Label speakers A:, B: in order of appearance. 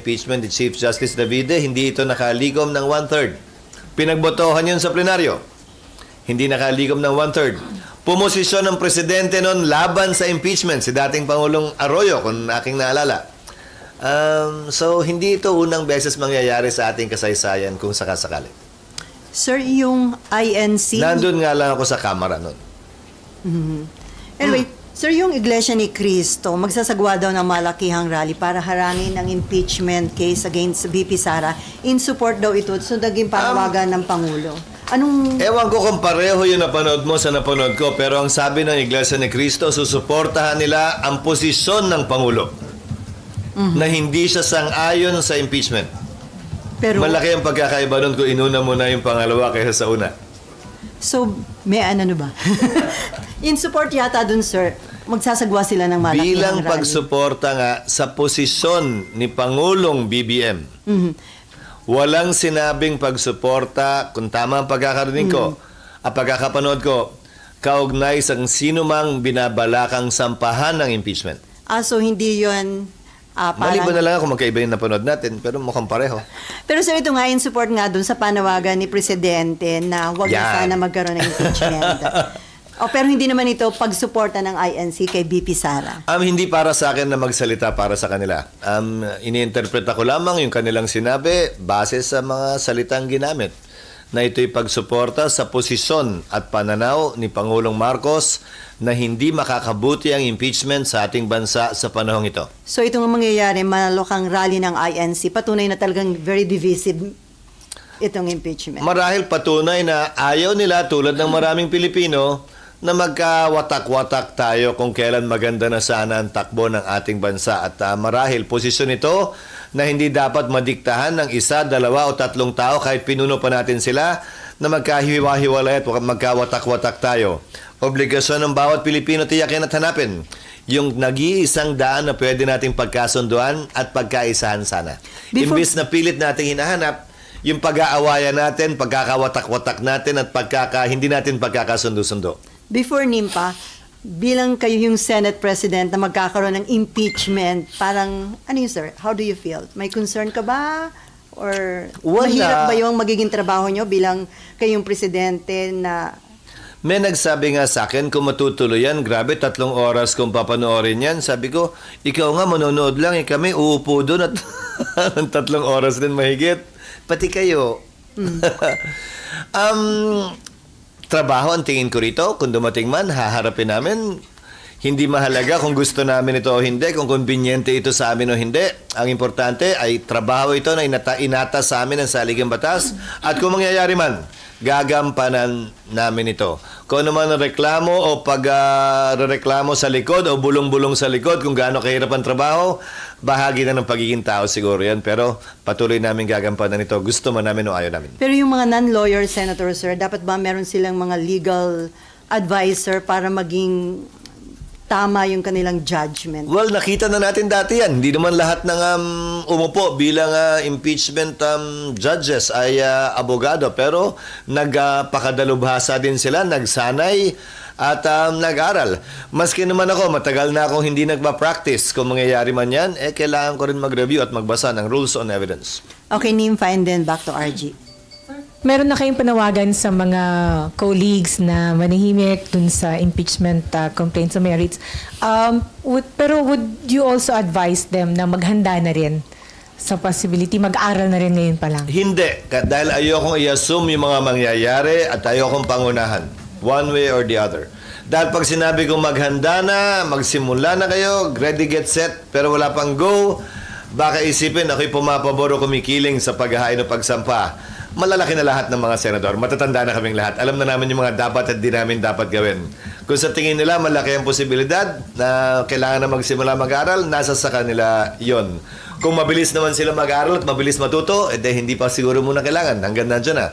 A: Impeachment ni Chief Justice Davide, hindi ito nakalikom ng 1/3. Pinagbotohan yun sa plenaryo. Hindi nakalikom ng 1/3. Pumosisyon ng presidente noon laban sa impeachment, si dating Pangulong Arroyo, kung aking naalala. So, hindi ito unang beses mangyayari sa ating kasaysayan kung sakasakali.
B: Sir, yung INC...
A: Nandun nga lang ako sa kamara noon.
B: Anyway, sir, yung Iglesia ni Cristo, magsasagwa daw ng malakihang rally para harangin ang impeachment case against VP Sara. In support daw ito, so naging panawagan ng Pangulo. Anong...
A: Ewan ko kung pareho yung napanood mo sa napanood ko, pero ang sabi ng Iglesia ni Cristo, susuportahan nila ang posisyon ng Pangulo na hindi siya sang-ayon sa impeachment.
B: Pero,
A: Malaki ang pagkakaiba nun kung inuna mo na yung pangalawa kaysa sa una.
B: so, may ano ba? In support yata dun, sir, magsasagwa sila ng malakihang
A: Bilang
B: rally.
A: pagsuporta nga sa posisyon ni Pangulong BBM, walang sinabing pagsuporta, kung tama ang pagkakarinig ko, ang pagkakapanood ko, kaugnay sa sino mang binabalakang sampahan ng impeachment.
B: So hindi yun
A: Maliban na lang kung magkaiba yung napanood natin, pero mukhang pareho.
B: Pero sir, ito nga in support nga dun sa panawagan ni Presidente na huwag na
A: Yan.
B: sana magkaroon ng impeachment. Pero hindi naman ito pagsuporta ng INC kay VP Sara.
A: Hindi para sa akin na magsalita para sa kanila. Iniinterpreta ko lamang yung kanilang sinabi base sa mga salitang ginamit na ito'y pagsuporta sa posisyon at pananaw ni Pangulong Marcos na hindi makakabuti ang impeachment sa ating bansa sa panahong ito.
B: So itong mangyayari, malokang rally ng INC, patunay na talagang very divisive itong impeachment.
A: Marahil patunay na ayaw nila tulad ng maraming Pilipino na magkawatak-watak tayo kung kailan maganda na sana ang takbo ng ating bansa. At marahil posisyon ito na hindi dapat madiktahan ng isa, dalawa o tatlong tao kahit pinuno pa natin sila na magkahiwa-hiwalay at magkawatak-watak tayo. Obligasyon ng bawat Pilipino tiyakin at hanapin yung nag-iisang daan na pwede nating pagkasunduan at pagkaisahan sana. Imbis na pilit nating hinahanap yung pag-aawayan natin, pagkakawatak-watak natin at hindi natin pagkakasundo-sundo.
B: Before NIMPA, bilang kayo yung Senate President na magkakaroon ng impeachment, parang, ano yun sir, how do you feel? May concern ka ba? Or
A: Wala.
B: mahirap ba yung magiging trabaho nyo bilang kayong Presidente na...
A: May nagsabi nga sa akin, kung matutuloy yan, grabe, 3 oras kung papanoorin yan. Sabi ko, ikaw nga manonood lang, kami uupo doon at 3 oras din mahigit. Pati kayo. Trabaho ang tingin ko rito. Kung dumating man, haharapin namin. Hindi mahalaga kung gusto namin ito o hindi, kung konbinyente ito sa amin o hindi. Ang importante ay trabaho ito na inata sa amin ng saligang batas. At kung mangyayari man, gagampanan namin ito. Kung ano man ang reklamo o pag-reklamo sa likod o bulong-bulong sa likod kung gaano kahirap ang trabaho, bahagi na ng pagiging tao siguro yan. Pero patuloy namin gagampanan ito. Gusto man namin o ayaw namin.
B: Pero yung mga non-lawyer senator, sir, dapat ba meron silang mga legal advisor para maging tama yung kanilang judgment?
A: Well, nakita na natin dati yan. Hindi naman lahat ng umupo bilang impeachment judges ay abogado. Pero nagpakadalubhasa din sila, nagsanay at nag-aral. Maski naman ako, matagal na akong hindi nagpa-practice. Kung mangyayari man yan, kailangan ko rin mag-review at magbasa ng rules on evidence.
B: Okay, NIMPA and then back to RG.
C: Meron na kayong panawagan sa mga colleagues na manahimik dun sa impeachment complaints sa merits. Pero would you also advise them na maghanda na rin sa possibility, mag-aral na rin ngayon pa lang?
A: Hindi. Dahil ayokong i-assume yung mga mangyayari at ayokong pangunahan. One way or the other. Dahil pag sinabi kong maghanda na, magsimula na kayo, ready, get set, pero wala pang go, baka isipin ako'y pumapabor o kumikiling sa paghahain o pagsampa. Malalaki na lahat ng mga senador. Matatanda na kaming lahat. Alam na namin yung mga dapat at di namin dapat gawin. Kung sa tingin nila malaki ang posibilidad na kailangan na magsimula mag-aral, nasa sa kanila yon. Kung mabilis naman sila mag-aral at mabilis matuto, hindi pa siguro muna kailangan. Hanggang nandiyan na.